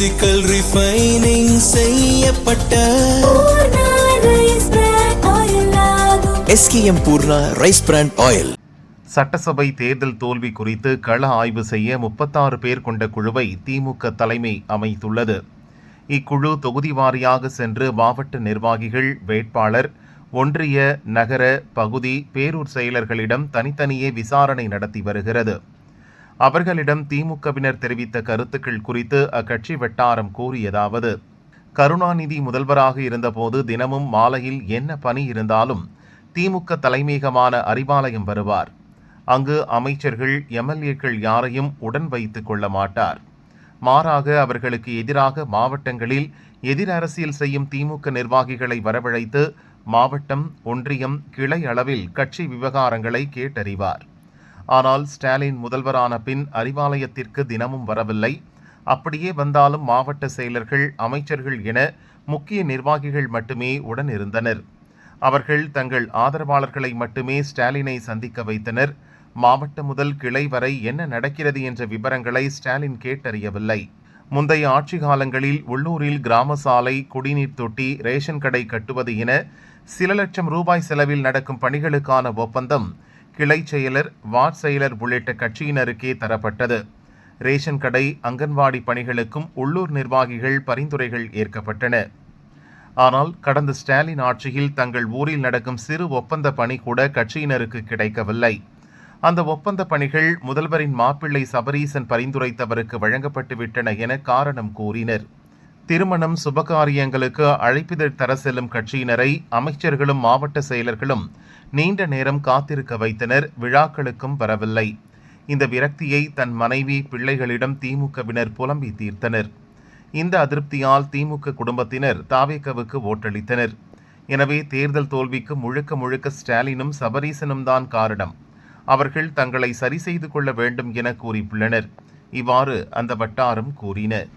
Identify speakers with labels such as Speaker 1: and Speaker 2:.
Speaker 1: Physical refining செய்யப்பட்ட SKM Poorna rice brand oil.
Speaker 2: சட்டசபை தேர்தல் தோல்வி குறித்து கள ஆய்வு செய்ய 36 பேர் கொண்ட குழுவை திமுக தலைமை அமைத்துள்ளது. இக்குழு தொகுதி வாரியாக சென்று மாவட்ட நிர்வாகிகள், வேட்பாளர், ஒன்றிய, நகர, பகுதி, பேரூர் செயலர்களிடம் தனித்தனியே விசாரணை நடத்தி வருகிறது. அவர்களிடம் திமுகவினர் தெரிவித்த கருத்துக்கள் குறித்து அக்கட்சி வட்டாரம் கூறியதாவது: கருணாநிதி முதல்வராக இருந்தபோது தினமும் மாலையில் என்ன பணி இருந்தாலும் திமுக தலைமையகமான அறிவாலயம் வருவார். அங்கு அமைச்சர்கள், MLAக்கள் யாரையும் உடன் வைத்துக் கொள்ள மாட்டார். மாறாக அவர்களுக்கு எதிராக மாவட்டங்களில் எதிர் அரசியல் செய்யும் திமுக நிர்வாகிகளை வரவழைத்து மாவட்டம், ஒன்றியம், கிளை அளவில் கட்சி விவகாரங்களை கேட்டறிவார். ஆனால் ஸ்டாலின் முதல்வரான பின் அறிவாலயத்திற்கு தினமும் வரவில்லை. அப்படியே வந்தாலும் மாவட்ட செயலர்கள், அமைச்சர்கள் என முக்கிய நிர்வாகிகள் மட்டுமே உடன் இருந்தனர். அவர்கள் தங்கள் ஆதரவாளர்களை மட்டுமே ஸ்டாலினை சந்திக்க வைத்தனர். மாவட்டம் முதல் கிளை வரை என்ன நடக்கிறது என்ற விவரங்களை ஸ்டாலின் கேட்டறியவில்லை. முந்தைய ஆட்சி காலங்களில் உள்ளூரில் கிராம சாலை, குடிநீர் தொட்டி, ரேஷன் கடை கட்டுவது என சில லட்சம் ரூபாய் செலவில் நடக்கும் பணிகளுக்கான ஒப்பந்தம் கிளை செயலர், வார்டு செயலர் உள்ளிட்ட கட்சியினருக்கே தரப்பட்டது. ரேஷன் கடை, அங்கன்வாடி பணிகளுக்கும் உள்ளூர் நிர்வாகிகள் பரிந்துரைகள் ஏற்கப்பட்டன. ஆனால் கடந்த ஸ்டாலின் ஆட்சியில் தங்கள் ஊரில் நடக்கும் சிறு ஒப்பந்த பணி கூட கட்சியினருக்கு கிடைக்கவில்லை. அந்த ஒப்பந்த பணிகள் முதல்வரின் மாப்பிள்ளை சபரீசன் பரிந்துரைத்தவருக்கு வழங்கப்பட்டு விட்டன என காரணம் கூறினர். திருமணம், சுபகாரியங்களுக்கு அழைப்பிதழ் தர செல்லும் கட்சியினரை அமைச்சர்களும் மாவட்ட செயலர்களும் நீண்ட நேரம் காத்திருக்க வைத்தனர். விழாக்களுக்கும் வரவில்லை. இந்த விரக்தியை தன் மனைவி, பிள்ளைகளிடம் திமுகவினர் புலம்பி தீர்த்தனர். இந்த அதிருப்தியால் திமுக குடும்பத்தினர் தாவேகவுக்கு ஓட்டளித்தனர். எனவே தேர்தல் தோல்விக்கு முழுக்க முழுக்க ஸ்டாலினும் சபரீசனும் தான் காரணம். அவர்கள் தங்களை சரி செய்து கொள்ள வேண்டும் என கூறியுள்ளனர். இவ்வாறு அந்த வட்டாரம் கூறினர்.